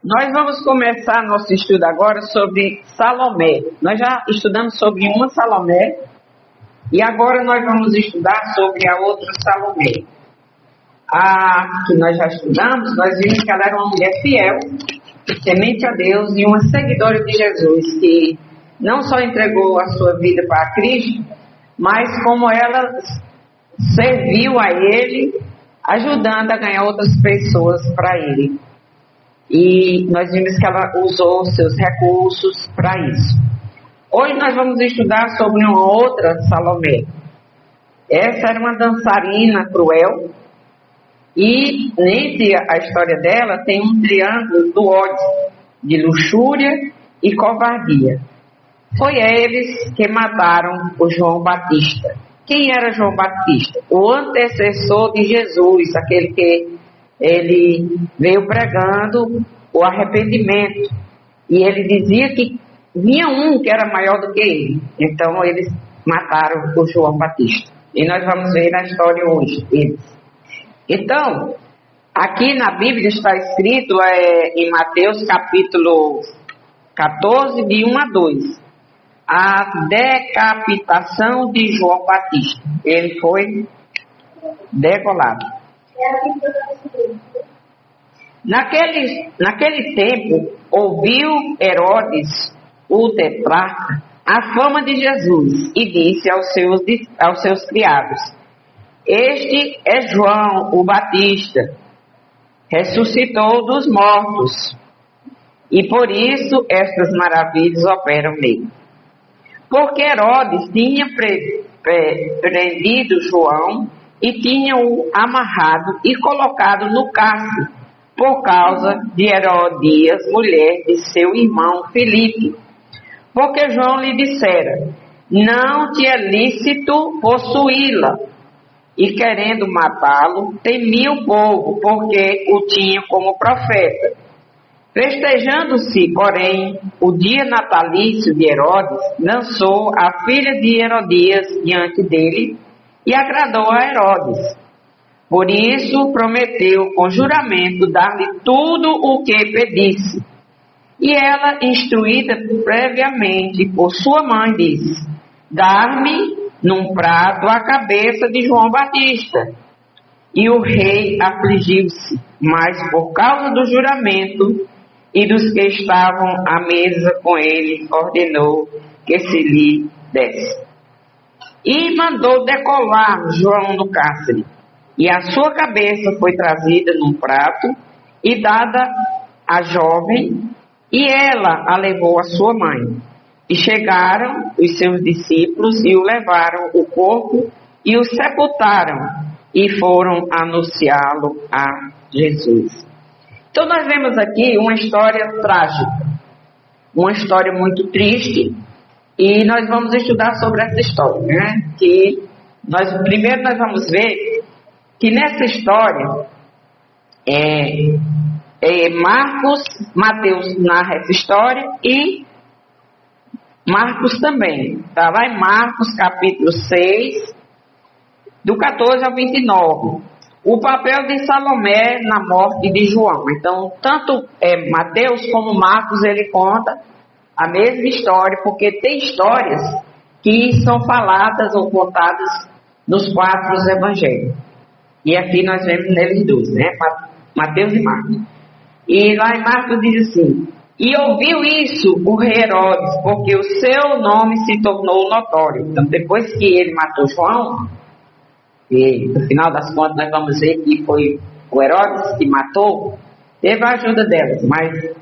Nós vamos começar nosso estudo agora sobre Salomé. Nós já estudamos sobre uma Salomé e agora nós vamos estudar sobre a outra Salomé. A que nós já estudamos, nós vimos que ela era uma mulher fiel, temente a Deus e uma seguidora de Jesus, que não só entregou a sua vida para Cristo, mas como ela serviu a Ele, ajudando a ganhar outras pessoas para Ele. E nós vimos que ela usou seus recursos para isso. Hoje nós vamos estudar sobre uma outra Salomé. Essa era uma dançarina cruel e entre a história dela tem um triângulo do ódio, de luxúria e covardia. Foi eles que mataram o João Batista. Quem era João Batista? O antecessor de Jesus, aquele que ele veio pregando o arrependimento. E ele dizia que vinha um que era maior do que ele. Então eles mataram o João Batista. E nós vamos ver na história hoje eles. Então, aqui na Bíblia está escrito em Mateus capítulo 14, de 1 a 2. A decapitação de João Batista. Ele foi degolado. Naquele tempo, ouviu Herodes, o tetrarca, a fama de Jesus e disse aos seus criados: Este é João o Batista, ressuscitou dos mortos, e por isso estas maravilhas operam nele. Porque Herodes tinha prendido João e tinha-o amarrado e colocado no cárcere por causa de Herodias, mulher de seu irmão Filipe. Porque João lhe dissera: não te é lícito possuí-la. E querendo matá-lo, temia o povo, porque o tinha como profeta. Festejando-se, porém, o dia natalício de Herodes, lançou a filha de Herodias diante dele e agradou a Herodes. Por isso prometeu com juramento dar-lhe tudo o que pedisse. E ela, instruída previamente por sua mãe, disse: dar-me num prato a cabeça de João Batista. E o rei afligiu-se, mas por causa do juramento e dos que estavam à mesa com ele, ordenou que se lhe desse. E mandou decolar João do cárcere. E a sua cabeça foi trazida num prato e dada à jovem, e ela a levou à sua mãe. E chegaram os seus discípulos e o levaram o corpo e o sepultaram e foram anunciá-lo a Jesus. Então nós vemos aqui uma história trágica, uma história muito triste, e nós vamos estudar sobre essa história, né? Primeiro nós vamos ver que nessa história, Mateus narra essa história e Marcos também. Está lá em Marcos capítulo 6, do 14 ao 29. O papel de Salomé na morte de João. Então, tanto Mateus como Marcos, ele conta a mesma história, porque tem histórias que são faladas ou contadas nos 4 evangelhos. E aqui nós vemos neles 2, né? Mateus e Marcos. E lá em Marcos diz assim: e ouviu isso o rei Herodes, porque o seu nome se tornou notório. Então, depois que ele matou João, e no final das contas nós vamos ver que foi o Herodes que matou, teve a ajuda delas, mas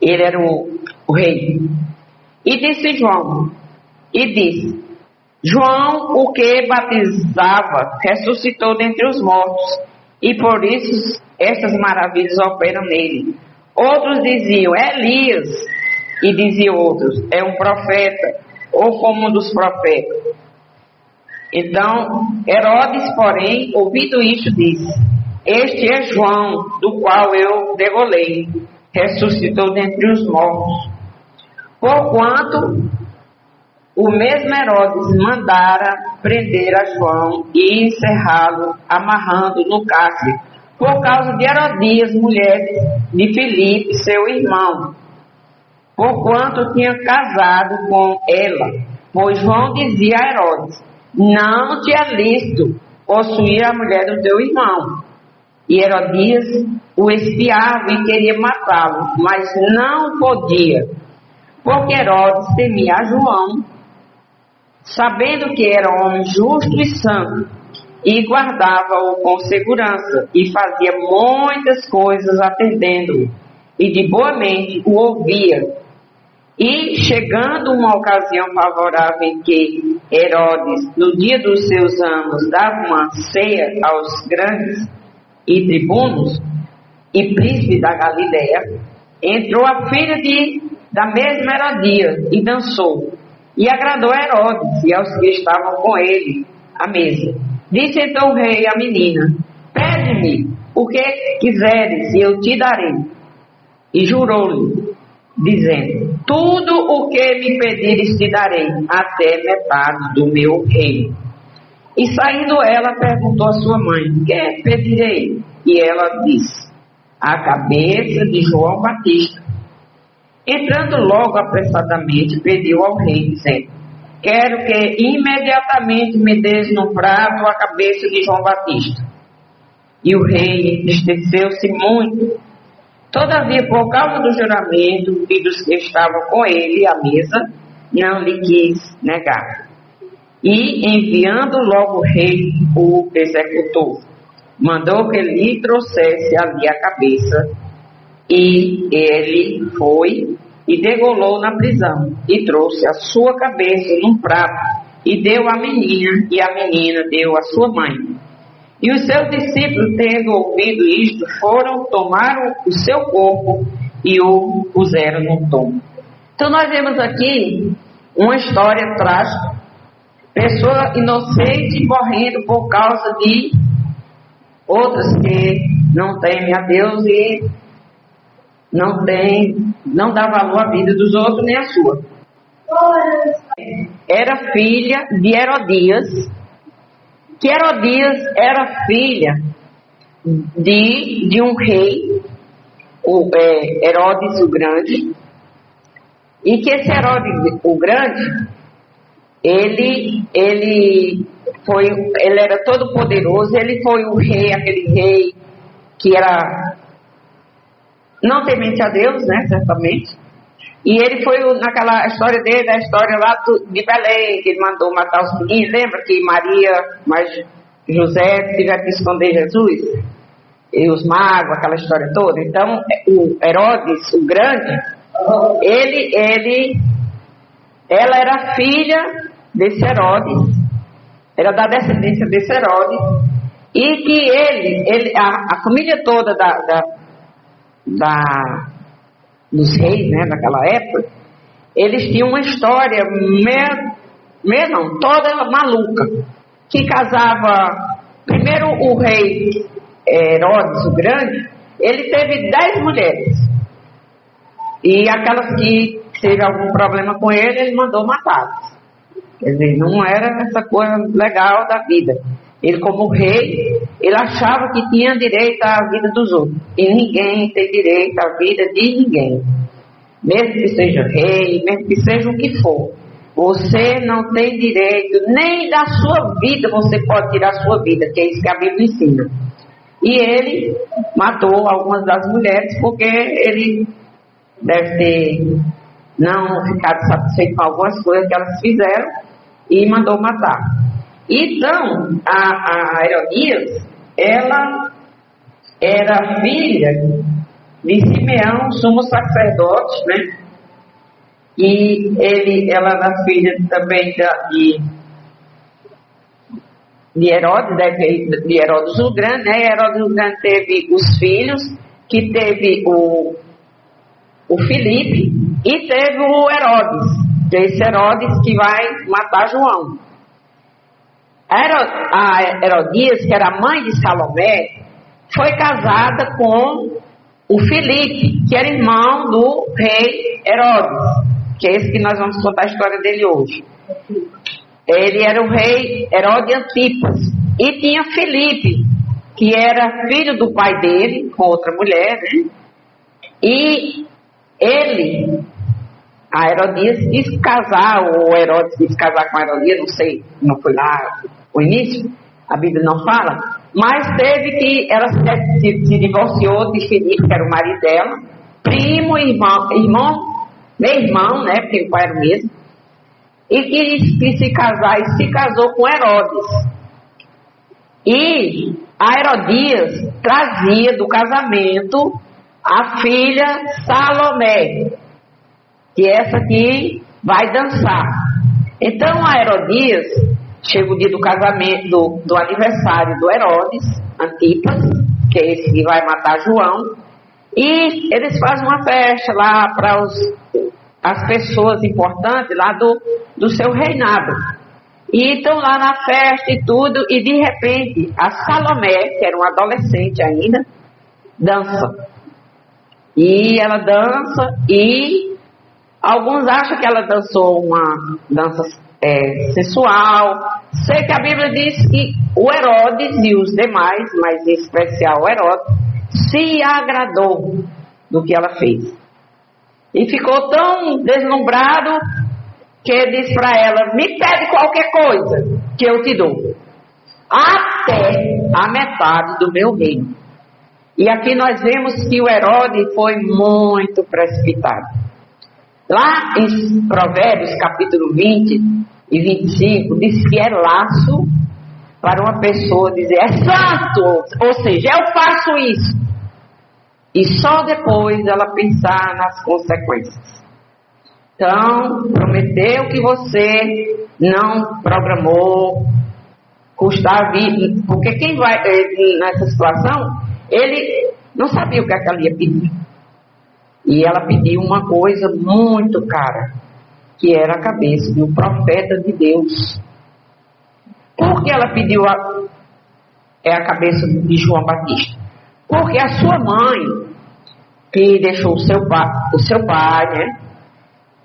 ele era o rei. E disse João, o que batizava, ressuscitou dentre os mortos, e por isso estas maravilhas operam nele. Outros diziam: é Elias, e diziam outros: é um profeta, ou como um dos profetas. Então, Herodes, porém, ouvindo isto, disse: este é João, do qual eu degolei, ressuscitou dentre os mortos. Porquanto o mesmo Herodes mandara prender a João e encerrá-lo, amarrando no cárcere, por causa de Herodias, mulher de Filipe, seu irmão, porquanto tinha casado com ela. Pois João dizia a Herodes: não te é lícito possuir a mulher do teu irmão. E Herodias o espiava e queria matá-lo, mas não podia, porque Herodes temia a João, sabendo que era homem justo e santo, e guardava-o com segurança, e fazia muitas coisas atendendo-o, e de boa mente o ouvia. E chegando uma ocasião favorável em que Herodes, no dia dos seus anos, dava uma ceia aos grandes e tribunos e príncipes da Galileia, entrou a filha da mesma Herodias e dançou, e agradou a Herodes e aos que estavam com ele à mesa. Disse então o rei à menina: pede-me o que quiseres e eu te darei. E jurou-lhe, dizendo: tudo o que me pedires te darei, até metade do meu reino. E saindo ela, perguntou à sua mãe: que pedirei? E ela disse: a cabeça de João Batista. Entrando logo apressadamente, pediu ao rei, dizendo: quero que imediatamente me des no prato a cabeça de João Batista. E o rei entristeceu-se muito. Todavia, por causa do juramento e dos que estavam com ele à mesa, não lhe quis negar. E, enviando logo o rei, o executor, mandou que lhe trouxesse ali a cabeça. E ele foi e degolou na prisão, e trouxe a sua cabeça num prato, e deu à menina, e a menina deu à sua mãe. E os seus discípulos, tendo ouvido isto, foram, tomaram o seu corpo e o puseram no túmulo. Então nós vemos aqui uma história trágica, pessoa inocente morrendo por causa de outras que não temem a Deus e não dá valor à vida dos outros nem à sua. Era filha de Herodias, que Herodias era filha de um rei, Herodes o Grande, e que esse Herodes o Grande, ele era todo poderoso, ele foi o rei, aquele rei que era não temente a Deus, né, certamente. E ele foi naquela história dele, a história lá de Belém, que ele mandou matar os meninos. Lembra que Maria, mas José tiveram que esconder Jesus? E os magos, aquela história toda. Então, o Herodes, o Grande, ela era filha desse Herodes, era da descendência desse Herodes, e que a família toda dos reis, né, daquela época, eles tinham uma história toda maluca, que casava. Primeiro o rei Herodes o Grande, ele teve 10 mulheres, e aquelas que teve algum problema com ele mandou matá-las. Quer dizer, não era essa coisa legal da vida. Ele, como rei, ele achava que tinha direito à vida dos outros. E ninguém tem direito à vida de ninguém. Mesmo que seja rei, mesmo que seja o que for. Você não tem direito, nem da sua vida você pode tirar a sua vida, que é isso que a Bíblia ensina. E ele matou algumas das mulheres, porque ele deve ter não ficado satisfeito com algumas coisas que elas fizeram, e mandou matar. Então, a Herodias, ela era filha de Simeão, sumo sacerdote, né? E ela era filha também de Herodes, de Herodes o Grande, né? Herodes o Grande teve os filhos, que teve o Filipe e teve o Herodes, que é esse Herodes que vai matar João. A Herodias, que era mãe de Salomé, foi casada com o Filipe, que era irmão do rei Herodes, que é esse que nós vamos contar a história dele hoje. Ele era o rei Herodes Antipas, e tinha Filipe, que era filho do pai dele, com outra mulher, né? E ele, a Herodias, quis casar, ou Herodes quis casar com a Herodias, não sei, não foi lá o início, a Bíblia não fala, mas teve que, ela se divorciou de Filipe, que era o marido dela, primo, meu irmão, né, porque o pai era o mesmo, e quis se casar, e se casou com Herodes. E a Herodias trazia do casamento a filha Salomé, que é essa aqui vai dançar. Então a Herodias, chega o dia do casamento, do aniversário do Herodes, Antipas, que é esse que vai matar João, e eles fazem uma festa lá para as pessoas importantes lá do seu reinado. E estão lá na festa e tudo, e de repente a Salomé, que era uma adolescente ainda, dança. E ela dança, e alguns acham que ela dançou uma dança sensual. Sei que a Bíblia diz que o Herodes e os demais, mas em especial o Herodes, se agradou do que ela fez. E ficou tão deslumbrado que ele disse para ela: me pede qualquer coisa que eu te dou, até a metade do meu reino. E aqui nós vemos que o Herodes foi muito precipitado. Lá em Provérbios capítulo 20 e 25 diz que é laço para uma pessoa dizer é santo, ou seja, eu faço isso, e só depois ela pensar nas consequências. Então, prometeu que você não programou, custar a vida, porque quem vai nessa situação, ele não sabia o que ela ia pedir. E ela pediu uma coisa muito cara, que era a cabeça de um profeta de Deus. Por que ela pediu a cabeça de João Batista? Porque a sua mãe, que deixou o seu pai, né?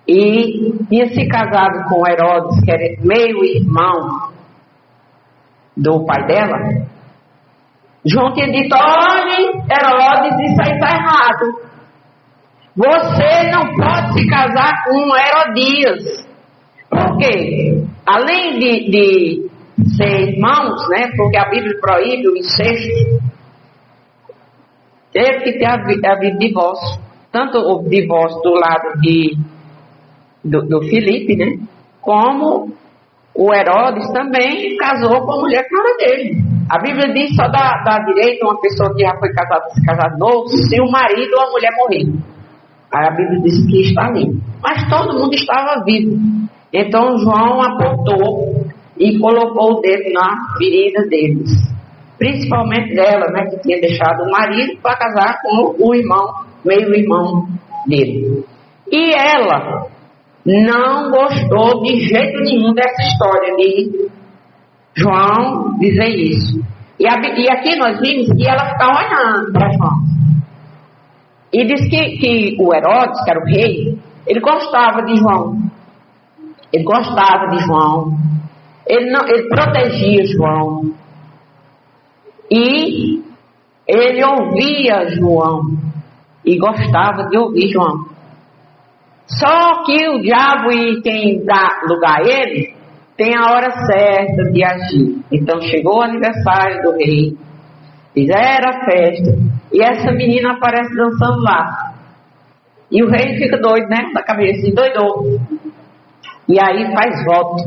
E tinha se casado com Herodes, que era meio-irmão do pai dela. João tinha dito: olhe, Herodes, isso aí está errado. Você não pode se casar com Herodias. Por quê? Além de ser irmãos, né? Porque a Bíblia proíbe o incesto, teve que ter havido divórcio. Tanto o divórcio do lado do Filipe, né? Como o Herodes também casou com a mulher que não era dele. A Bíblia diz só dá direito a uma pessoa que já foi casada, se casar novo, se o marido ou a mulher morrer. Aí a Bíblia diz que está ali. Mas todo mundo estava vivo. Então João apontou e colocou o dedo na ferida deles. Principalmente dela, né? Que tinha deixado o marido para casar com o irmão, meio-irmão dele. E ela não gostou de jeito nenhum dessa história de João dizer isso. E aqui nós vimos que ela ficava olhando para João. E diz que o Herodes, que era o rei, ele gostava de João. Ele gostava de João. Ele protegia João. E ele ouvia João. E gostava de ouvir João. Só que o diabo e quem dá lugar a ele tem a hora certa de agir. Então chegou o aniversário do rei, fizeram a festa, e essa menina aparece dançando lá. E o rei fica doido, né? Da cabeça, endoidou. E aí faz voto.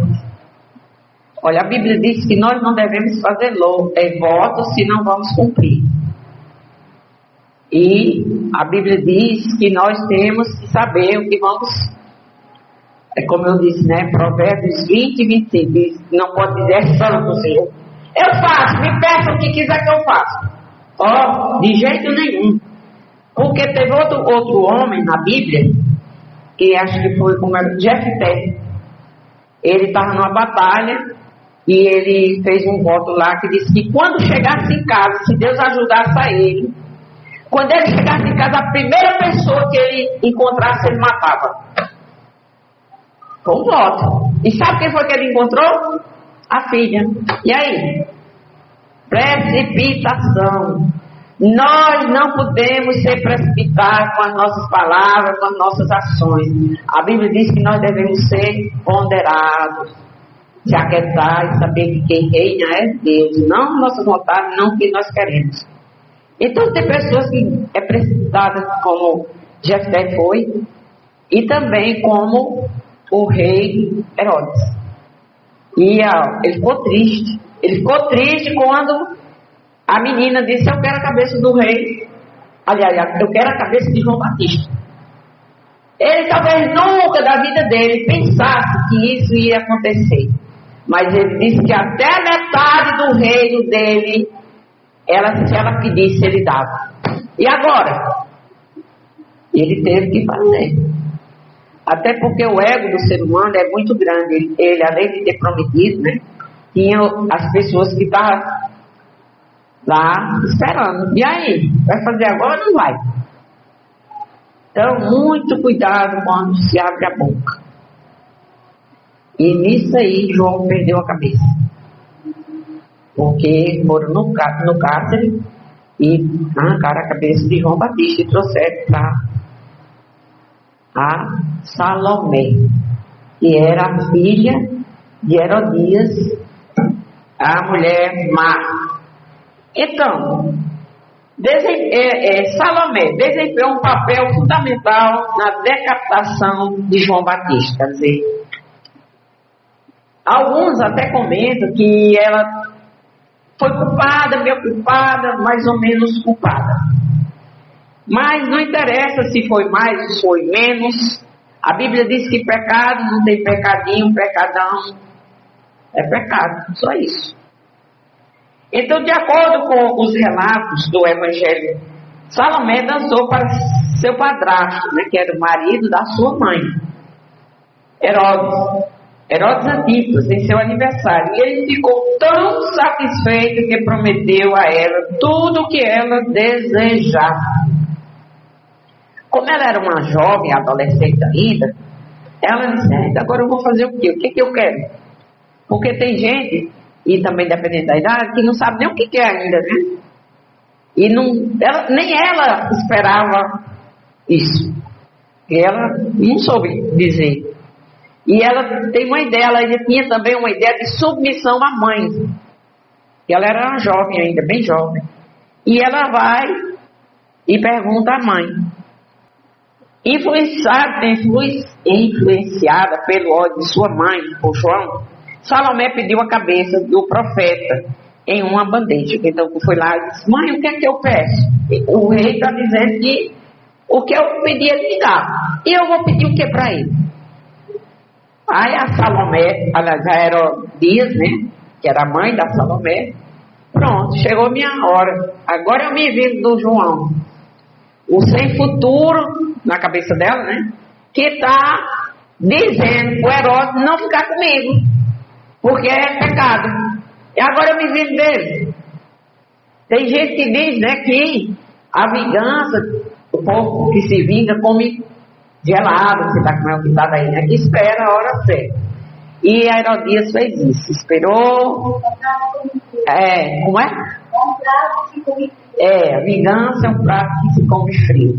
Olha, a Bíblia diz que nós não devemos fazer voto se não vamos cumprir. E a Bíblia diz que nós temos que saber o que vamos. É como eu disse, né? Provérbios 20 e 25. Diz, não pode dizer santo, Senhor. Eu faço, me peça o que quiser que eu faça. Ó, de jeito nenhum. Porque teve outro homem na Bíblia, que acho que foi como era Jefté. Ele estava numa batalha e ele fez um voto lá que disse que quando chegasse em casa, se Deus ajudasse a ele, quando ele chegasse em casa, a primeira pessoa que ele encontrasse, ele matava. Foi um voto. E sabe quem foi que ele encontrou? A filha. E aí? Precipitação. Nós não podemos ser precipitados com as nossas palavras, com as nossas ações. A Bíblia diz que nós devemos ser ponderados, se aquietar e saber que quem reina é Deus, não nossa vontade, não o que nós queremos. Então tem pessoas que é precipitadas como Jefté foi, e também como o rei Herodes. E ele ficou triste. Ele ficou triste quando a menina disse: eu quero a cabeça do rei. Aliás, eu quero a cabeça de João Batista. Ele talvez nunca da vida dele pensasse que isso ia acontecer. Mas ele disse que até a metade do reino dele, se ela pedisse, ele dava. E agora? Ele teve que fazer. Até porque o ego do ser humano é muito grande. Ele além de ter prometido, né, tinha as pessoas que estavam lá esperando. E aí? Vai fazer agora ou não vai? Então, muito cuidado quando se abre a boca. E nisso aí, João perdeu a cabeça. Porque foram no cárcere e arrancaram a cabeça de João Batista e trouxeram para a Salomé, que era a filha de Herodias, a mulher má. Então, Salomé desempenhou um papel fundamental na decapitação de João Batista. Quer dizer, alguns até comentam que ela foi culpada, meio culpada, mais ou menos culpada. Mas não interessa se foi mais ou se foi menos. A Bíblia diz que pecado não tem pecadinho, pecadão. É pecado, só isso. Então, de acordo com os relatos do Evangelho, Salomé dançou para seu padrasto, né, que era o marido da sua mãe, Herodes Antipas, em seu aniversário. E ele ficou tão satisfeito que prometeu a ela tudo o que ela desejava. Como ela era uma jovem, adolescente ainda, ela disse: agora eu vou fazer o quê? O que eu quero? Porque tem gente, e também dependendo da idade, que não sabe nem o que quer ainda, né? E nem ela esperava isso. Ela não soube dizer. E ela tem uma ideia, ela tinha também uma ideia de submissão à mãe. E ela era uma jovem ainda, bem jovem. E ela vai e pergunta à mãe. Influenciada pelo ódio de sua mãe, por João, Salomé pediu a cabeça do profeta em uma bandeja. Então foi lá e disse: mãe, o que é que eu peço? O rei está dizendo que o que eu pedi ele me dá. E eu vou pedir o que para ele? Aí a Salomé, ela já era Herodias, né? Que era a mãe da Salomé. Pronto, chegou a minha hora. Agora eu me vingo do João. O sem futuro na cabeça dela, né? Que está dizendo para o Herodes não ficar comigo, porque é pecado. E agora eu me vingo dele. Tem gente que diz, né, que a vingança, o povo que se vinga come gelado, você está com o cuidado aí, né? Que espera a hora certa. E a Herodias fez isso, esperou. Como é? A vingança é um prato que se come frio.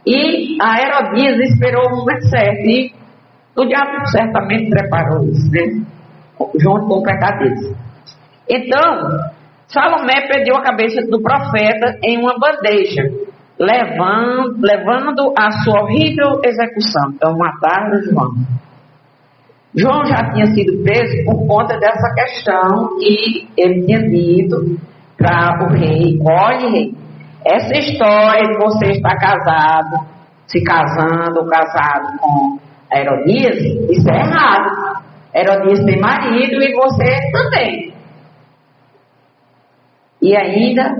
E a Herodias esperou o momento certo. E o diabo certamente preparou isso, né? Junto com o pecado deles. Então, Salomé pediu a cabeça do profeta em uma bandeja, levando a sua horrível execução. Então, mataram João. João já tinha sido preso por conta dessa questão que ele tinha dito para o rei: olha, rei, essa história de você estar casado, se casando ou casado com a Herodias, isso é errado. Herodias tem marido e você também. E ainda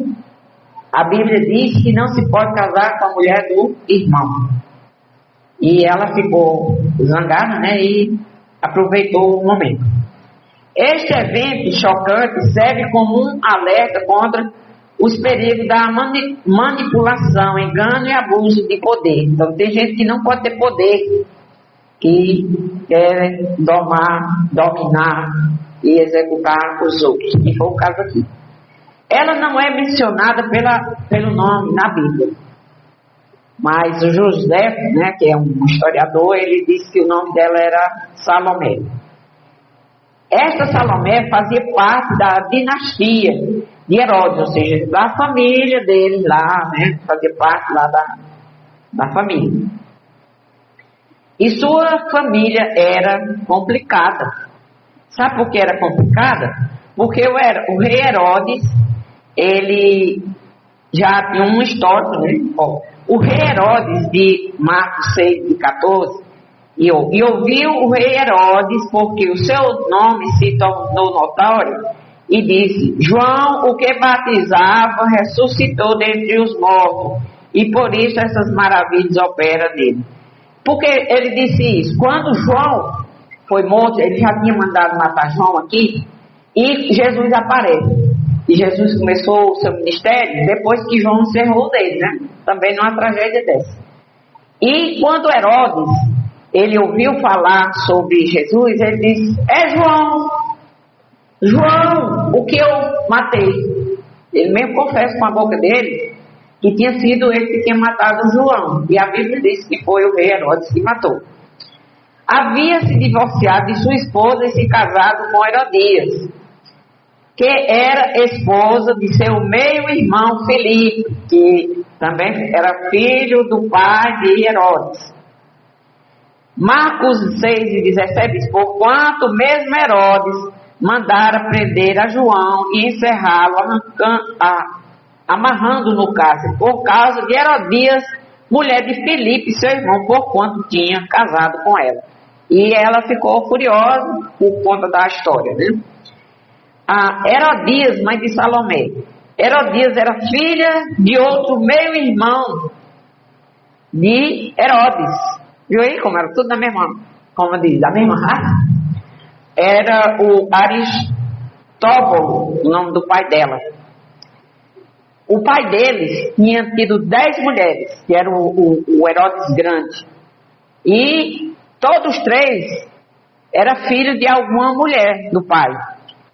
a Bíblia diz que não se pode casar com a mulher do irmão. E ela ficou zangada, né? E aproveitou o momento. Este evento chocante serve como um alerta contra os perigos da manipulação, engano e abuso de poder. Então tem gente que não pode ter poder, que quer dominar e executar os outros. E foi o caso aqui. Ela não é mencionada pelo nome na Bíblia. Mas o José, né, que é um historiador, ele disse que o nome dela era Salomé. Esta Salomé fazia parte da dinastia de Herodes, ou seja, da família dele lá, né, fazia parte lá da família. E sua família era complicada. Sabe por que era complicada? Porque o rei Herodes, ele já tinha um histórico, né? O rei Herodes, de Marcos 6 e 14, e ouviu o rei Herodes, porque o seu nome se tornou notório, e disse: João, o que batizava, ressuscitou dentre os mortos, e por isso essas maravilhas operam nele. Porque ele disse isso? Quando João foi morto, ele já tinha mandado matar João aqui, e Jesus aparece. E Jesus começou o seu ministério depois que João encerrou dele, né? Também numa tragédia dessa. E quando Herodes, ele ouviu falar sobre Jesus, ele disse: é João, o que eu matei. Ele mesmo confessa com a boca dele que tinha sido ele que tinha matado João. E a Bíblia diz que foi o rei Herodes que matou. Havia se divorciado de sua esposa e se casado com Herodias, que era esposa de seu meio-irmão Filipe, que também era filho do pai de Herodes. Marcos 6 e 17 diz: porquanto mesmo Herodes mandara prender a João e encerrá-lo, amarrando no cárcere, por causa de Herodias, mulher de Filipe, seu irmão, porquanto tinha casado com ela. E ela ficou furiosa por conta da história, né? A Herodias, mãe de Salomé. Herodias era filha de outro meio-irmão de Herodes. Viu aí como era tudo da mesma, como diz, da mesma raça? Era o Aristóbulo, o nome do pai dela. O pai deles tinha tido 10 mulheres, que era o Herodes Grande. E todos 3 eram filhos de alguma mulher do pai.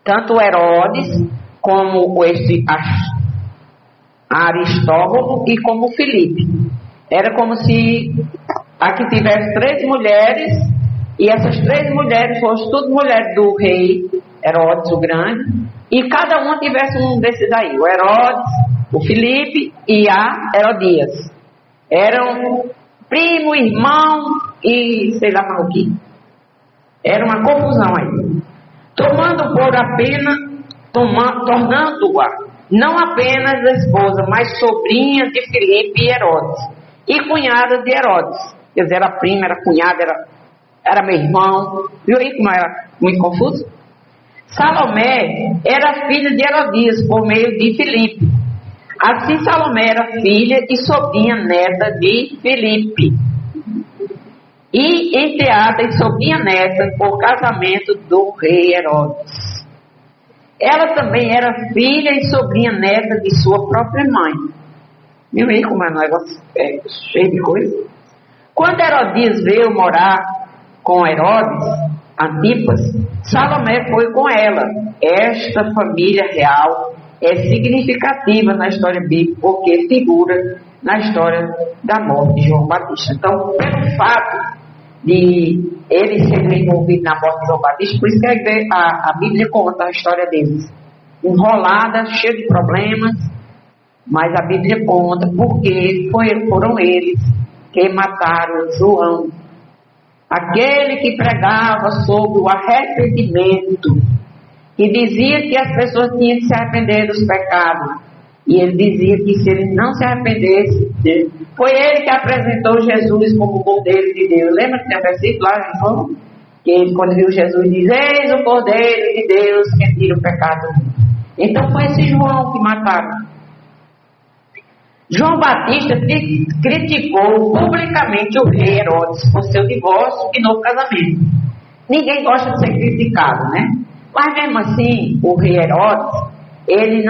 Tanto Herodes, como este Aristóbulo e como Filipe. Era como se aqui tivesse 3 mulheres, e essas 3 mulheres fossem todas mulheres do rei Herodes o Grande, e cada uma tivesse um desses aí, o Herodes, o Filipe e a Herodias. Eram primo, irmão e sei lá mais o que. Era uma confusão aí. Tornando-a não apenas esposa, mas sobrinha de Filipe e Herodes, e cunhada de Herodes. Quer dizer, era prima, era cunhada, era meu irmão. Viu aí como era muito confuso? Salomé era filha de Herodias por meio de Filipe. Assim, Salomé era filha e sobrinha neta de Filipe, e enteada e sobrinha neta por casamento do rei Herodes. Ela também era filha e sobrinha neta de sua própria mãe. Viu aí como é um negócio cheio de coisa? Quando Herodias veio morar com Herodes, Antipas, Salomé foi com ela. Esta família real é significativa na história bíblica, porque figura na história da morte de João Batista. Então, pelo fato de ele ser envolvido na morte de João Batista, por isso que a Bíblia conta a história deles, enrolada, cheia de problemas, mas a Bíblia conta porque foram eles que mataram João, aquele que pregava sobre o arrependimento, que dizia que as pessoas tinham que se arrepender dos pecados. E ele dizia que se ele não se arrependesse, foi ele que apresentou Jesus como o Cordeiro de Deus. Lembra que tem um versículo lá em João? Que ele, quando viu Jesus, diz: eis o Cordeiro de Deus que tira o pecado. Então foi esse João que mataram. João Batista criticou publicamente o rei Herodes por seu divórcio e novo casamento. Ninguém gosta de ser criticado, né? Mas mesmo assim, o rei Herodes, ele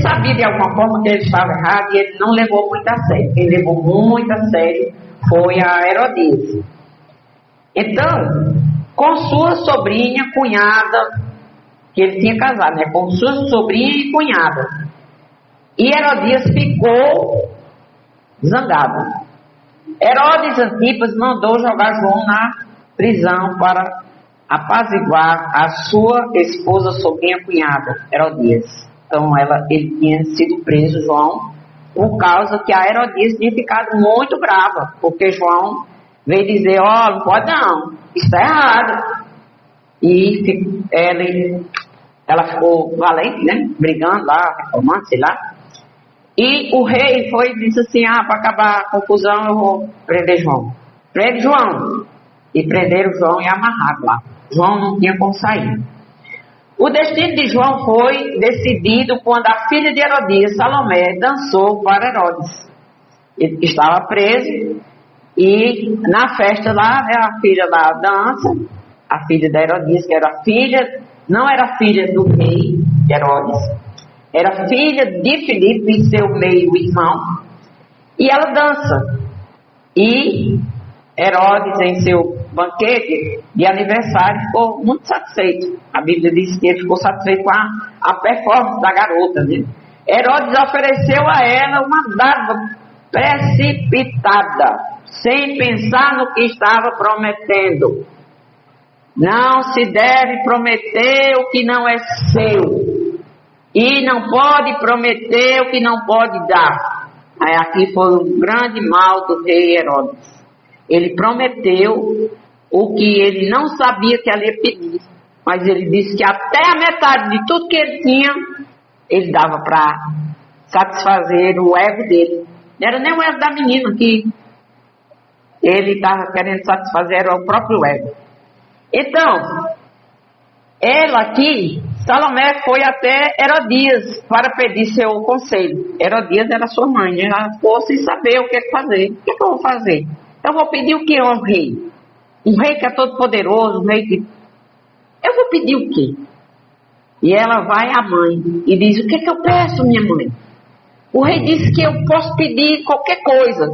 sabia de alguma forma que ele estava errado, e ele não levou muito a sério. Quem levou muito a sério foi a Herodias. Então, com sua sobrinha, cunhada que ele tinha casado, né, com sua sobrinha e cunhada. E Herodias ficou zangado. Herodes Antipas mandou jogar João na prisão para apaziguar a sua esposa, sobrinha, cunhada, Herodias. Então ele tinha sido preso, João, por causa que a Herodias tinha ficado muito brava, porque João veio dizer, não pode não, isso está errado. E ela ficou valente, né, brigando lá, reclamando, sei lá. E o rei foi e disse assim, para acabar a confusão, eu vou prender João. Prende João. E prenderam João e amarraram lá. João não tinha como sair. O destino de João foi decidido quando a filha de Herodias, Salomé, dançou para Herodes. Ele estava preso e na festa lá, né, a filha lá dança, a filha da Herodias, que era filha, não era filha do rei Herodes, era filha de Filipe, seu meio-irmão, e ela dança. E Herodes, em seu banquete de aniversário, ficou muito satisfeito. A Bíblia diz que ele ficou satisfeito com a performance da garota, né? Herodes ofereceu a ela uma dádiva precipitada, sem pensar no que estava prometendo. Não se deve prometer o que não é seu. E não pode prometer o que não pode dar. Aí aqui foi um grande mal do rei Herodes. Ele prometeu o que ele não sabia que ela ia pedir. Mas ele disse que até a metade de tudo que ele tinha, ele dava para satisfazer o ego dele. Não era nem o ego da menina que ele estava querendo satisfazer, era o próprio ego. Então, ela aqui, Salomé, foi até Herodias para pedir seu conselho. Herodias era sua mãe, né? Ela ficou sem saber o que fazer. O que eu vou fazer? Eu vou pedir o que a um rei? Um rei que é todo poderoso, um rei que... Eu vou pedir o quê? E ela vai à mãe e diz, o que eu peço, minha mãe? O rei disse que eu posso pedir qualquer coisa,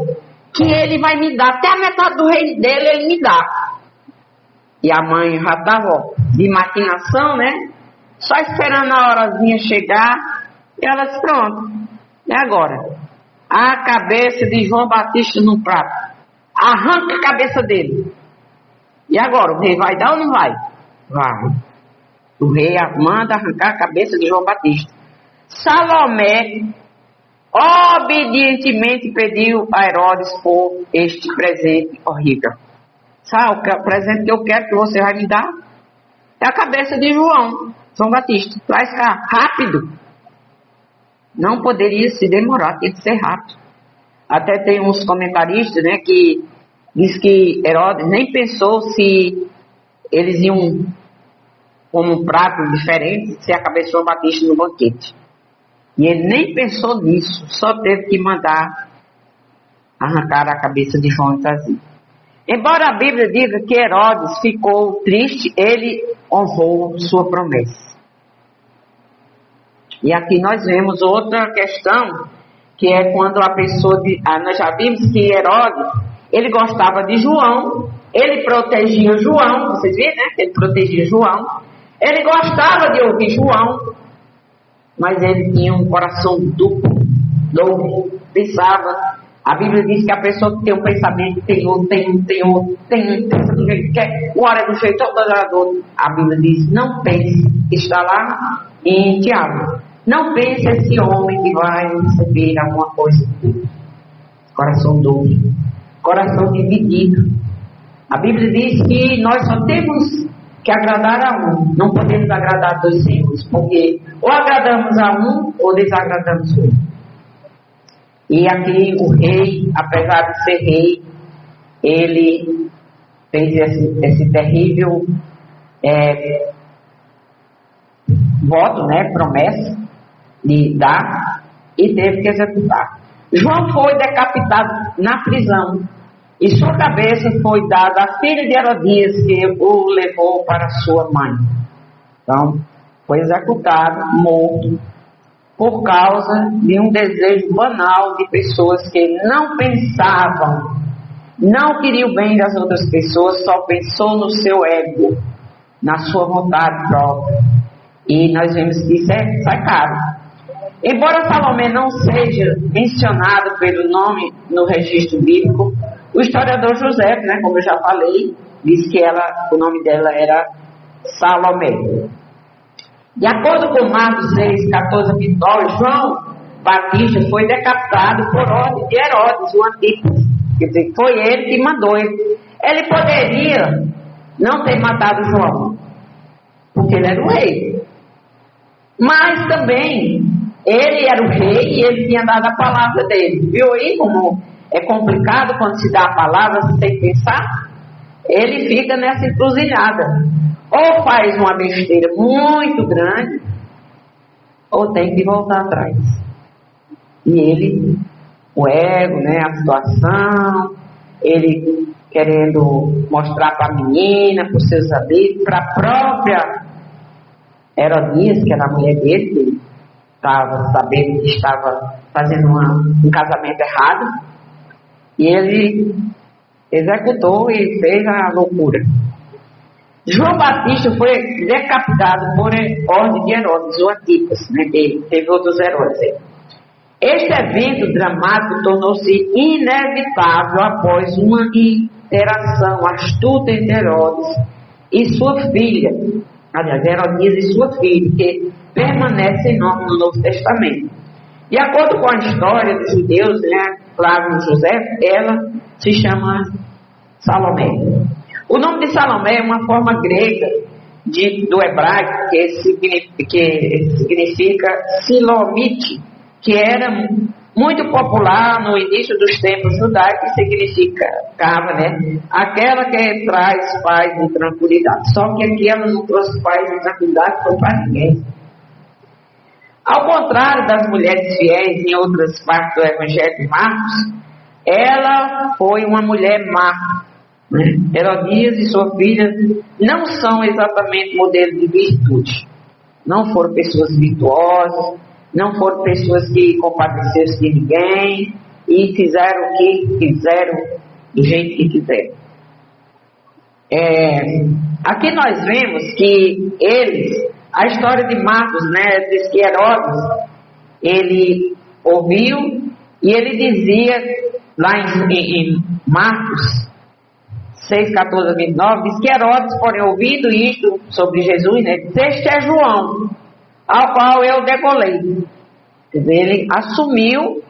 que ele vai me dar. Até a metade do reino dele, ele me dá. E a mãe já estava de maquinação, né? Só esperando a horazinha chegar. E ela disse, pronto, é agora. A cabeça de João Batista num prato. Arranca a cabeça dele. E agora, o rei vai dar ou não vai? Vai. O rei manda arrancar a cabeça de João Batista. Salomé obedientemente pediu a Herodes por este presente horrível. Sabe o presente que eu quero que você vai me dar? É a cabeça de João Batista. Traz cá, rápido. Não poderia se demorar, tinha que ser rápido. Até tem uns comentaristas, né, que diz que Herodes nem pensou se eles iam como um prato diferente se a cabeça de João Batista no banquete. E ele nem pensou nisso, só teve que mandar arrancar a cabeça de João e trazer. Embora a Bíblia diga que Herodes ficou triste, ele honrou sua promessa. E aqui nós vemos outra questão, que é quando a pessoa... nós já vimos que Herodes, ele gostava de João, ele protegia João, vocês viram, né? Ele protegia João, ele gostava de ouvir João, mas ele tinha um coração duplo, pensava... A Bíblia diz que a pessoa que tem um pensamento tem outro, pensa do jeito que quer, uma hora é do jeito, outra do outro. A Bíblia diz, não pense, está lá em Tiago, não pense esse homem que vai receber alguma coisa de Deus. Coração duro, coração dividido. A Bíblia diz que nós só temos que agradar a um, não podemos agradar a dois senhores, porque ou agradamos a um ou desagradamos o outro. E aqui o rei, apesar de ser rei, ele fez esse terrível voto, né, promessa de dar, e teve que executar. João foi decapitado na prisão e sua cabeça foi dada à filha de Herodias, que o levou para sua mãe. Então, foi executado, morto, por causa de um desejo banal de pessoas que não pensavam, não queriam o bem das outras pessoas, só pensou no seu ego, na sua vontade própria. E nós vemos que isso é caro. Embora Salomé não seja mencionado pelo nome no registro bíblico, o historiador José, né, como eu já falei, diz que o nome dela era Salomé. De acordo com Marcos 6, 14 a 29, João Batista foi decapitado por ordem de Herodes, o Antipas. Quer dizer, foi ele que mandou ele. Ele poderia não ter matado João, porque ele era o rei. Mas também, ele era o rei e ele tinha dado a palavra dele. Viu aí como é complicado quando se dá a palavra sem pensar? Ele fica nessa encruzilhada. Ou faz uma besteira muito grande, ou tem que voltar atrás. E ele, o ego, né, a situação, ele querendo mostrar para a menina, para os seus amigos, para a própria Herodias, que era a mulher dele, que estava sabendo que estava fazendo um casamento errado, e ele executou e fez a loucura. João Batista foi decapitado por ordem de Herodes, o Antipas, né? Teve outros Herodes aí. Este evento dramático tornou-se inevitável após uma interação astuta entre Herodes e sua filha, aliás, Herodias e sua filha, que permanece em nome no Novo Testamento. De acordo com a história dos judeus, né, Flávio José, ela se chama Salomé. O nome de Salomé é uma forma grega do hebraico que significa Silomite, que era muito popular no início dos tempos judaicos, que significava, né, aquela que traz paz e tranquilidade. Só que aqui ela não trouxe paz e tranquilidade para ninguém. Ao contrário das mulheres fiéis em outras partes do Evangelho de Marcos, ela foi uma mulher má. Herodias e sua filha não são exatamente modelos de virtude. Não foram pessoas virtuosas, não foram pessoas que compadeceram de ninguém e fizeram o que quiseram, do jeito que quiseram. Aqui nós vemos que a história de Marcos, né, diz que Herodes, ele ouviu e ele dizia, lá em Marcos 6, 14 a 29, diz que Herodes, porém, ouvindo isto sobre Jesus, né, disse: este é João, ao qual eu degolei. Quer dizer, ele assumiu,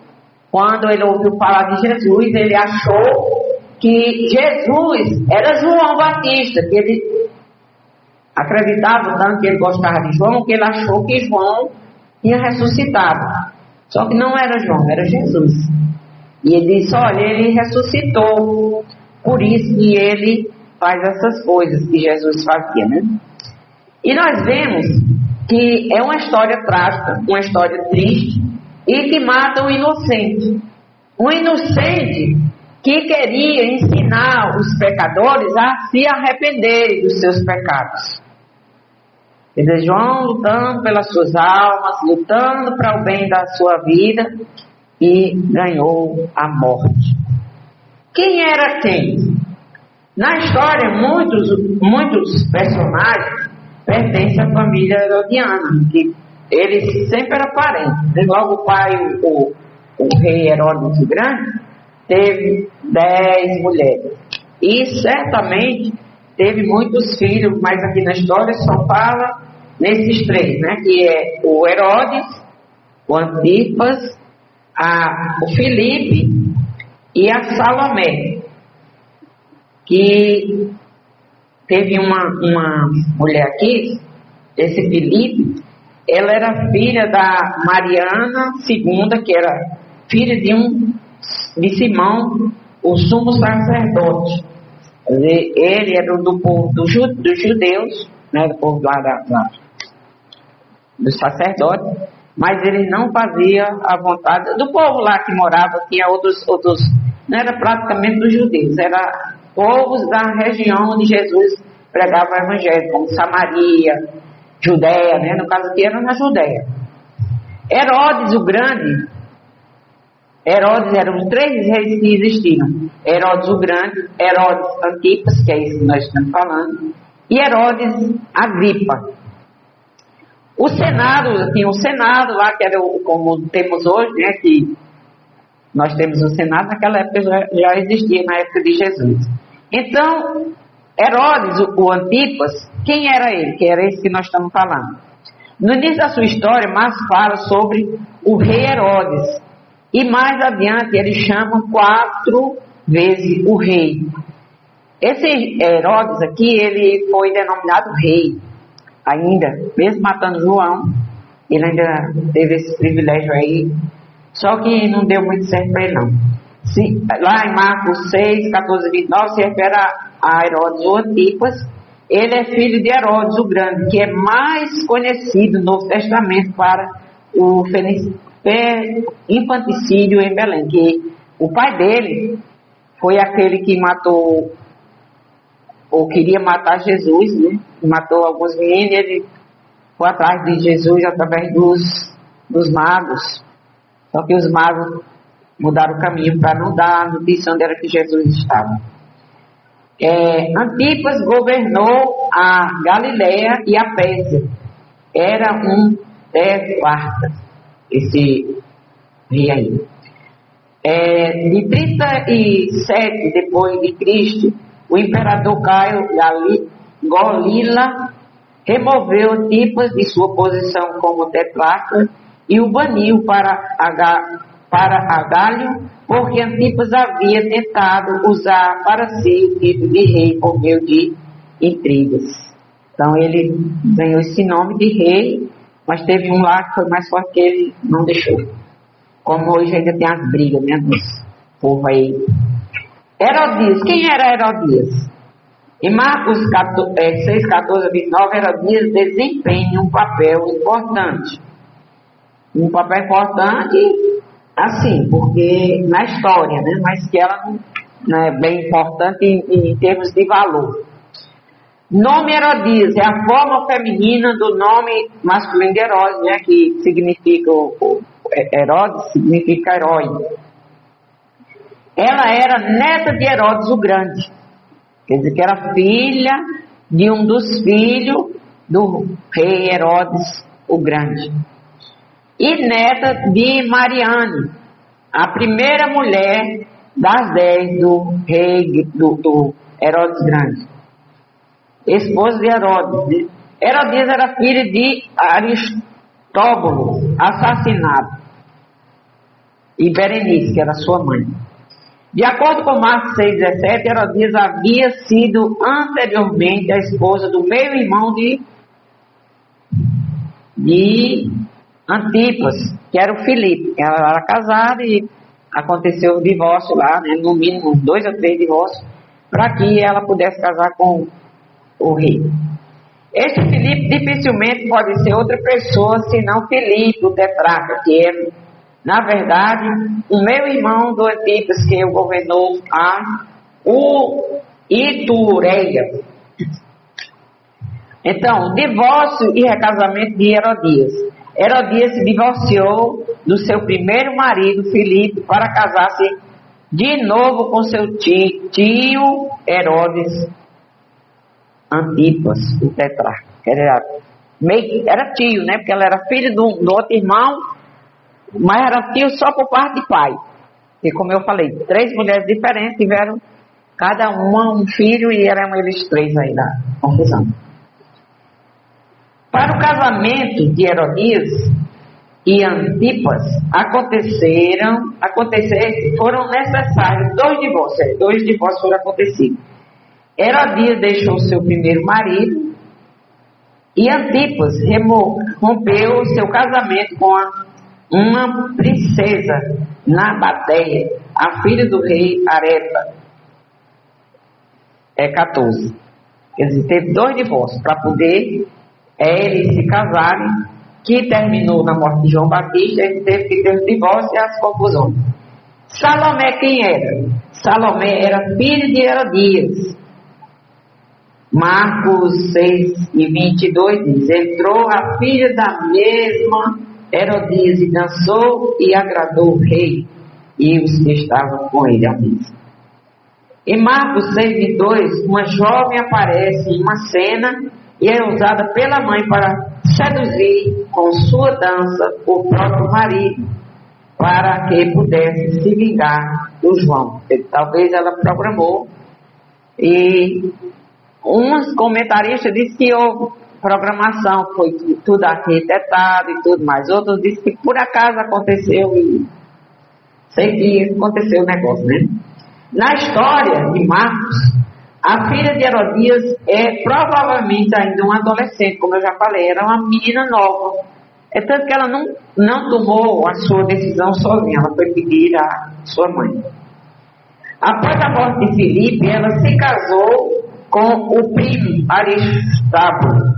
quando ele ouviu falar de Jesus, ele achou que Jesus era João Batista, que ele acreditava tanto que ele gostava de João, que ele achou que João tinha ressuscitado. Só que não era João, era Jesus. E ele disse: olha, ele ressuscitou. Por isso que ele faz essas coisas que Jesus fazia, né? E nós vemos que é uma história trágica, uma história triste, e que mata o inocente. Um inocente que queria ensinar os pecadores a se arrependerem dos seus pecados. Quer dizer, João lutando pelas suas almas, lutando para o bem da sua vida, e ganhou a morte. Quem era quem? Na história, muitos personagens pertencem à família herodiana, que ele sempre era parente. Logo o pai, o rei Herodes o Grande, teve 10 mulheres. E certamente teve muitos filhos, mas aqui na história só fala nesses 3, né? Que é o Herodes, o Antipas, o Filipe e a Salomé, que teve uma mulher aqui, esse Filipe, ela era filha da Mariana II, que era filha de Simão, o sumo sacerdote. Ele era do povo dos judeus, né, do povo lá do sacerdote, mas ele não fazia a vontade do povo lá que morava. Tinha outros, não era praticamente dos judeus, era povos da região onde Jesus pregava o evangelho, como Samaria, Judéia, né? No caso aqui era na Judéia. Herodes o Grande, Herodes eram os 3 reis que existiram: Herodes o Grande, Herodes Antipas, que é isso que nós estamos falando, e Herodes Agripa. O Senado, tinha um Senado lá, que era como temos hoje, né, que nós temos o Senado, naquela época já existia, na época de Jesus. Então, Herodes, o Antipas, quem era ele? Que era esse que nós estamos falando. No início da sua história, Marcos fala sobre o rei Herodes. E mais adiante, ele chama 4 vezes o rei. Esse Herodes aqui, ele foi denominado rei. Ainda, mesmo matando João, ele ainda teve esse privilégio aí. Só que não deu muito certo para ele, não. Lá em Marcos 6, 14 e 29, se refere a Herodes o Antipas. Ele é filho de Herodes o Grande, que é mais conhecido no Novo Testamento para o infanticídio em Belém. Que o pai dele foi aquele que matou, ou queria matar Jesus, né? Matou alguns meninos e ele foi atrás de Jesus através dos magos. Só que os magos mudaram o caminho para não dar a notícia onde era que Jesus estava. Antipas governou a Galileia e a Pérsia. Era um tetrarca, esse rei aí. De 37 depois de Cristo, o imperador Caio Golila removeu Antipas de sua posição como tetrarca e o baniu para Gálio, porque Antipas havia tentado usar para si o título de rei por meio de intrigas. Então ele ganhou esse nome de rei, mas teve um lá que foi mais forte que ele não deixou. Como hoje ainda tem as brigas, né, dos povo aí. Herodias, quem era Herodias? Em Marcos 6, 14 a 29, Herodias desempenha um papel importante. Um papel importante, assim, porque na história, né? Mas que ela não é bem importante em termos de valor. Nome Herodias é a forma feminina do nome masculino de Herodes, né? Que significa, Herodes significa herói. Ela era neta de Herodes o Grande, quer dizer que era filha de um dos filhos do rei Herodes o Grande. E neta de Mariane, a primeira mulher das 10 do rei do Herodes Grande, esposa de Herodes. Herodias era filha de Aristóbulo, assassinado, e Berenice, que era sua mãe. De acordo com Marcos 6,17, Herodias havia sido anteriormente a esposa do meio-irmão de Antipas, que era o Filipe. Ela era casada e aconteceu o divórcio lá, né, no mínimo 2 ou 3 divórcios, para que ela pudesse casar com o rei. Este Filipe dificilmente pode ser outra pessoa senão Filipe, o tetrarca, que é, na verdade, o meio-irmão do Antipas, que governou o Itureia. Então, divórcio e recasamento de Herodias. Herodias se divorciou do seu primeiro marido, Filipe, para casar-se de novo com seu tio Herodes Antipas, o tetrarca. Era tio, né? Porque ela era filha do outro irmão, mas era tio só por parte de pai. E como eu falei, 3 mulheres diferentes tiveram cada uma um filho e eram eles 3 aí na confusão. Para o casamento de Herodias e Antipas foram necessários 2 divórcios. 2 divórcios foram acontecidos. Herodias deixou seu primeiro marido e Antipas rompeu seu casamento com uma princesa Nabateia, a filha do rei Arepa. 14. Quer dizer, teve 2 divórcios para poder eles se casarem, que terminou na morte de João Batista. Ele teve que ter o divórcio e as confusões. Salomé quem era? Salomé era filha de Herodias. Marcos 6 e 22 diz: entrou a filha da mesma Herodias e dançou e agradou o rei e os que estavam com ele à mesa. Em Marcos 6:22, uma jovem aparece em uma cena e é usada pela mãe para seduzir com sua dança o próprio marido, para que pudesse se vingar do João. Talvez ela programou, e uns comentaristas disseram que houve programação, foi tudo arquitetado e tudo mais. Outros disseram que por acaso aconteceu, e sei que aconteceu o negócio, né? Na história de Marcos, a filha de Herodias é provavelmente ainda uma adolescente, como eu já falei, era uma menina nova. É tanto que ela não tomou a sua decisão sozinha, ela foi pedir à sua mãe. Após a morte de Filipe, ela se casou com o primo Aristarco,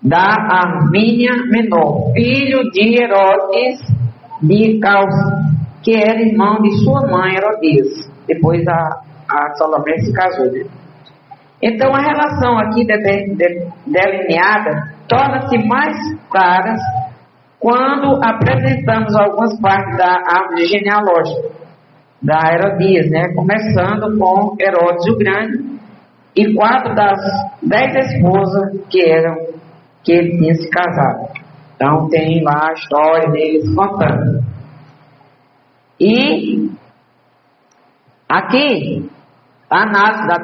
da Armínia Menor, filho de Herodes de Causa, que era irmão de sua mãe Herodias. Depois a Salomé se casou, né? Então a relação aqui delineada torna-se mais clara quando apresentamos algumas partes da árvore genealógica da Herodias, né? Começando com Herodes o Grande e 4 das 10 esposas que ele tinha se casado. Então tem lá a história deles contando. E aqui a análise da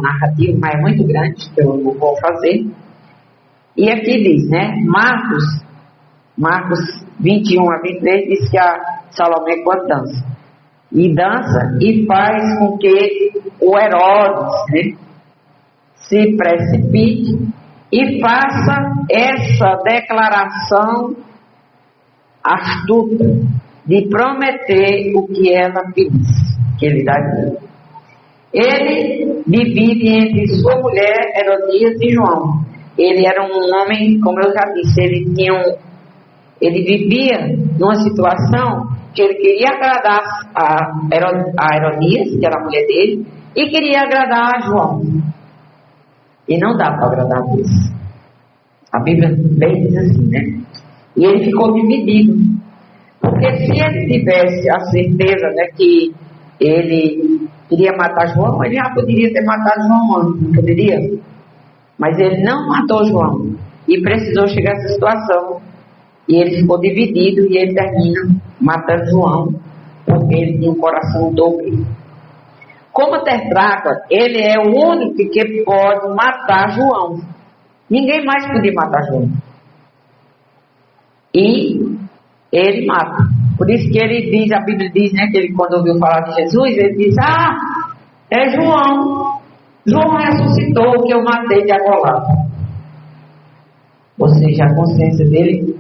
narrativa, mas é muito grande, que eu não vou fazer. E aqui diz, né? Marcos 21 a 23 diz que a Salomé quando dança. E dança e faz com que o Herodes, né, se precipite e faça essa declaração astuta de prometer o que ela pedisse, que ele daria. Ele divide entre sua mulher Herodias e João. Ele era um homem, como eu já disse, ele vivia numa situação que ele queria agradar a Herodias, que era a mulher dele, e queria agradar a João. E não dá para agradar a Deus. A Bíblia bem diz assim, né? E ele ficou dividido. Porque se ele tivesse a certeza, né, que ele queria matar João, ele já poderia ter matado João, não poderia? Mas ele não matou João e precisou chegar a essa situação. E ele ficou dividido e ele termina matando João, porque ele tinha um coração dobre. Como tetrarca, ele é o único que pode matar João. Ninguém mais podia matar João. E ele mata. Por isso que ele diz, a Bíblia diz, né, que ele, quando ouviu falar de Jesus, ele diz: é João. João ressuscitou o que eu matei de agolado. Ou seja, a consciência dele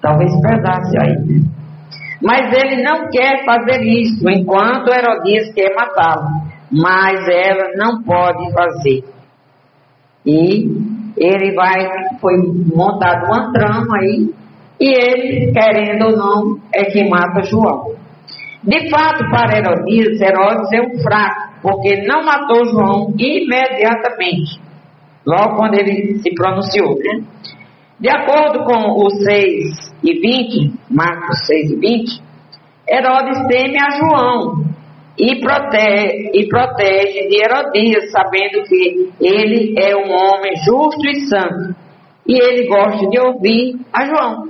talvez pesasse aí, né? Mas ele não quer fazer isso, enquanto Herodias quer matá-lo. Mas ela não pode fazer. E ele foi montado uma trama aí, e ele, querendo ou não, é que mata João. De fato, para Herodias, Herodes é um fraco, porque não matou João imediatamente, logo quando ele se pronunciou, né? De acordo com os 6 e 20, Marcos 6 e 20, Herodes teme a João e protege de Herodias, sabendo que ele é um homem justo e santo. E ele gosta de ouvir a João.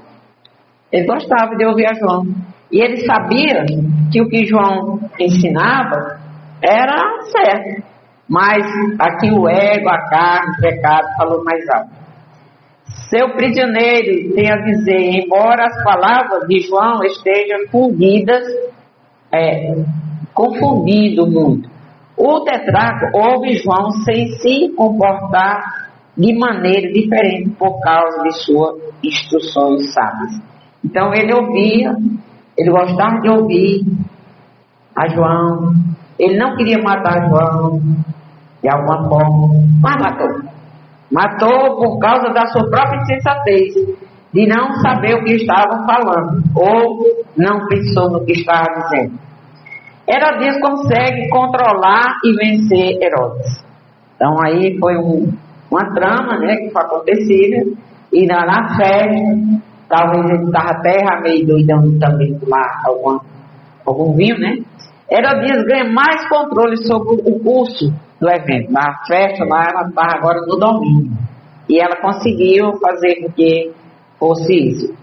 Ele gostava de ouvir a João. E ele sabia que o que João ensinava era certo. Mas aqui o ego, a carne, o pecado falou mais alto. Seu prisioneiro tem a dizer, embora as palavras de João estejam confundindo muito. O tetrarca ouve João sem se comportar de maneira diferente por causa de suas instruções sábias. Então ele ouvia, ele gostava de ouvir a João, ele não queria matar João de alguma forma, mas matou. Matou por causa da sua própria insensatez, de não saber o que estava falando, ou não pensou no que estava dizendo. Herodias consegue controlar e vencer Herodes. Então aí foi uma trama, né, que foi acontecida, e na festa, talvez ele estava até meio doidão também lá, algum vinho, né? Herodias ganha mais controle sobre o curso do evento. Na festa lá, ela estava agora no domingo. E ela conseguiu fazer com que fosse isso.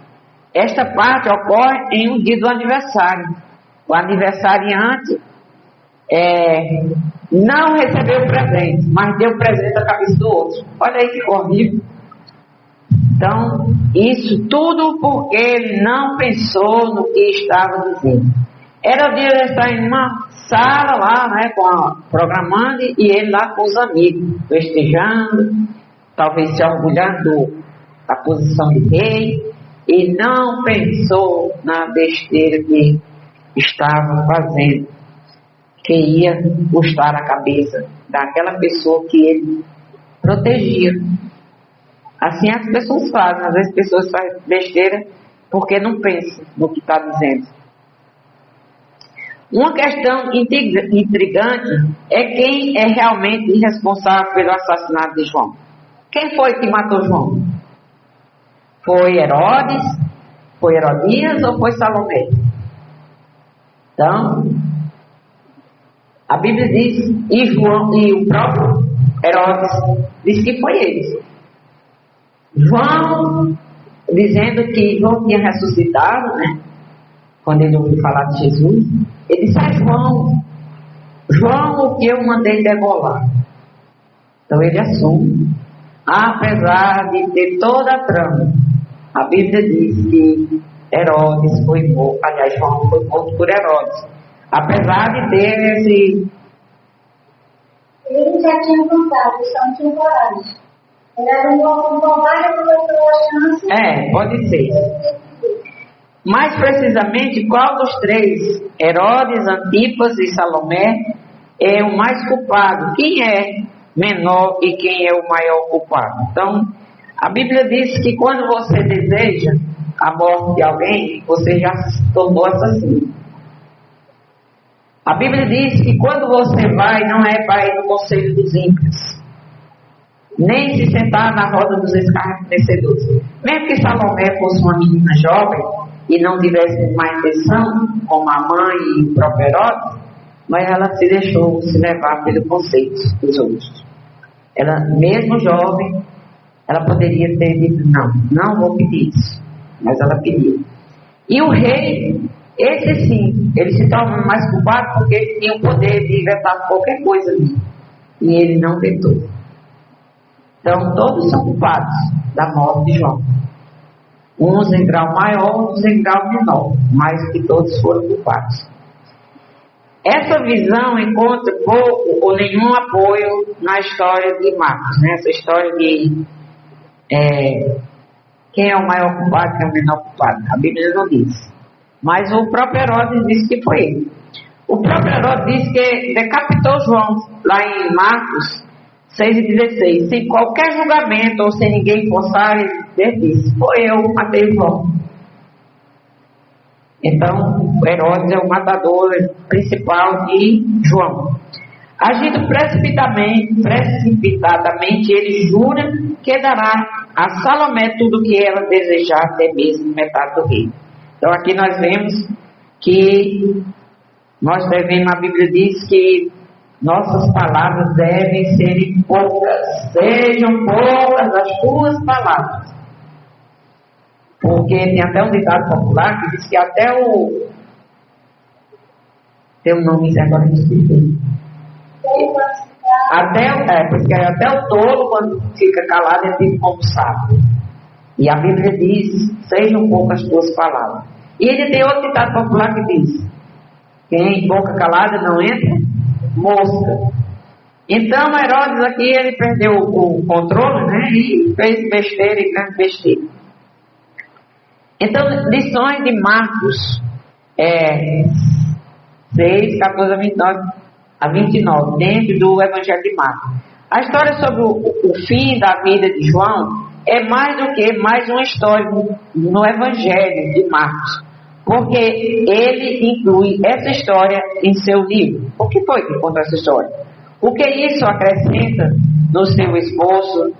Esta parte ocorre em um dia do aniversário. O aniversariante não recebeu presente, mas deu presente à cabeça do outro. Olha aí que horrível. Então, isso tudo porque ele não pensou no que estava dizendo. Era o dia de estar em uma sala lá, né, programando, e ele lá com os amigos, festejando, talvez se orgulhando da posição de rei, e não pensou na besteira que estava fazendo, que ia custar a cabeça daquela pessoa que ele protegia. Assim as pessoas fazem, às vezes as pessoas fazem besteira porque não pensam no que está dizendo. Uma questão intrigante é quem é realmente responsável pelo assassinato de João. Quem foi que matou João? Foi Herodes? Foi Herodias ou foi Salomé? Então, a Bíblia diz, e o próprio Herodes diz que foi ele. João, dizendo que João tinha ressuscitado, né? Quando ele ouviu falar de Jesus, ele disse: João, o que eu mandei degolar. Então ele assume, apesar de ter toda a trama. A Bíblia diz que Herodes foi morto, aliás, João foi morto por Herodes. Apesar de ter esse. Ele já tinha contado, só não tinha coragem. Ele era um covarde, aproveitou a chance. Pode ser. Mais precisamente, qual dos três, Herodes, Antipas e Salomé, é o mais culpado? Quem é menor e quem é o maior culpado? Então, a Bíblia diz que quando você deseja a morte de alguém, você já se tornou assassino. A Bíblia diz que quando você vai, não é para ir no conselho dos ímpios, nem se sentar na roda dos escarnecedores. Mesmo que Salomé fosse uma menina jovem e não tivesse má intenção, como a mãe e o próprio Herodes, mas ela se deixou se levar pelo conceito dos outros. Ela, mesmo jovem, ela poderia ter dito: não vou pedir isso, mas ela pediu. E o rei, esse sim, ele se torna mais culpado porque ele tinha o poder de vetar qualquer coisa ali, e ele não vetou. Então todos são culpados da morte de João, uns em grau maior, outros em grau menor, mas que todos foram culpados. Essa visão encontra pouco ou nenhum apoio na história de Marcos, né? Essa história de quem é o maior culpado, quem é o menor culpado. A Bíblia não diz, mas o próprio Herodes diz que foi ele. O próprio Herodes diz que decapitou João, lá em Marcos 6:16, sem qualquer julgamento ou sem ninguém forçar. Ele disse: foi eu que matei João. Então Herodes é o matador principal de João. Agindo precipitadamente, ele jura que dará a Salomé tudo o que ela desejar, até mesmo metade do reino. Então aqui nós vemos que nós devemos, a Bíblia diz que nossas palavras devem ser poucas, sejam poucas as tuas palavras. Porque tem até um ditado popular que diz que até o. Tem um nome agora que esqueci. Até o tolo, quando fica calado, é tipo como sábio. E a Bíblia diz: sejam poucas as tuas palavras. E ele tem outro ditado popular que diz: quem em boca calada não entra mosca. Então Herodes aqui, ele perdeu o controle, né? E fez besteira e grande besteira. Então, lições de Marcos 6, 14 a 29, dentro do Evangelho de Marcos. A história sobre o fim da vida de João é mais do que mais uma história no Evangelho de Marcos, porque ele inclui essa história em seu livro. O que foi que conta essa história? O que isso acrescenta no seu esforço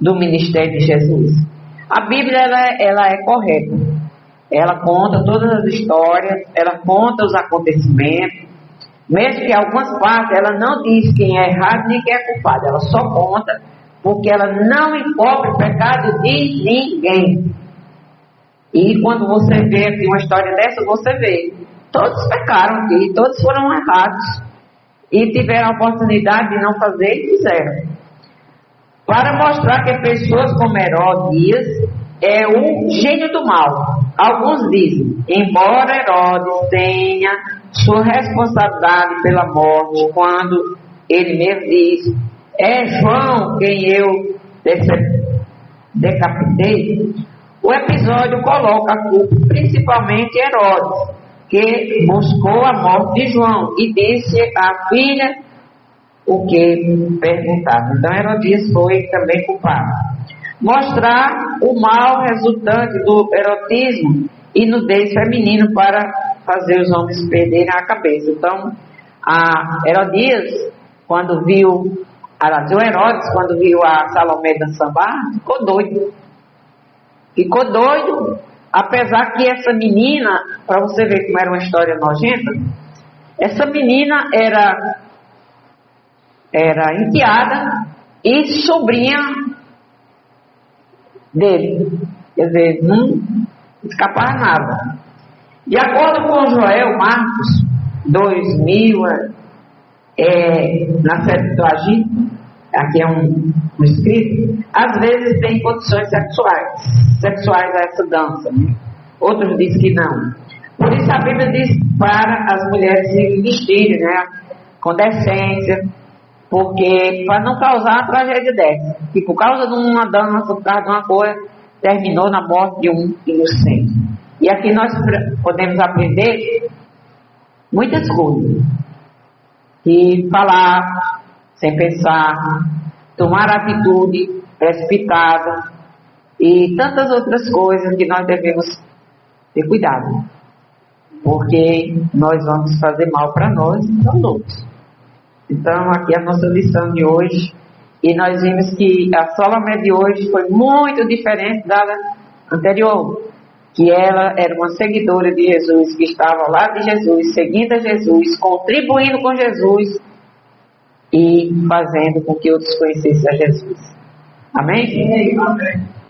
do ministério de Jesus? A Bíblia ela é correta. Ela conta todas as histórias, ela conta os acontecimentos, mesmo que em algumas partes ela não diz quem é errado nem quem é culpado, ela só conta porque ela não encobre o pecado de ninguém. E quando você vê aqui uma história dessa, você vê, todos pecaram aqui, todos foram errados, e tiveram a oportunidade de não fazer e fizeram. Para mostrar que pessoas como Herodias é um gênio do mal. Alguns dizem, embora Herodes tenha sua responsabilidade pela morte, quando ele mesmo diz, é João quem eu decapitei, o episódio coloca a culpa principalmente Herodes, que buscou a morte de João e disse à filha o que perguntava. Então Herodias foi também culpado. Mostrar o mal resultante do erotismo e nudez feminino para fazer os homens perderem a cabeça. Então a Herodias, quando viu, o Herodes, quando viu a Salomé dançando, ficou doido. Ficou doido, apesar que essa menina, para você ver como era uma história nojenta, essa menina era enteada e sobrinha dele. Quer dizer, não escapava nada. De acordo com Joel Marcos 2000, na Septuaginta, aqui é um escrito, às vezes tem condições sexuais a essa dança, né? Outros dizem que não. Por isso a Bíblia diz para as mulheres se vestirem, né, com decência, porque para não causar uma tragédia dessa, que por causa de uma dança, por causa de uma coisa, terminou na morte de um inocente. E aqui nós podemos aprender muitas coisas, e falar sem pensar, tomar atitude precipitada e tantas outras coisas que nós devemos ter cuidado, porque nós vamos fazer mal para nós e para os outros. Então aqui é a nossa lição de hoje, e nós vimos que a Salomé de hoje foi muito diferente da anterior, que ela era uma seguidora de Jesus, que estava ao lado de Jesus, seguindo a Jesus, contribuindo com Jesus e fazendo com que outros conhecessem a Jesus. Amém? Amém.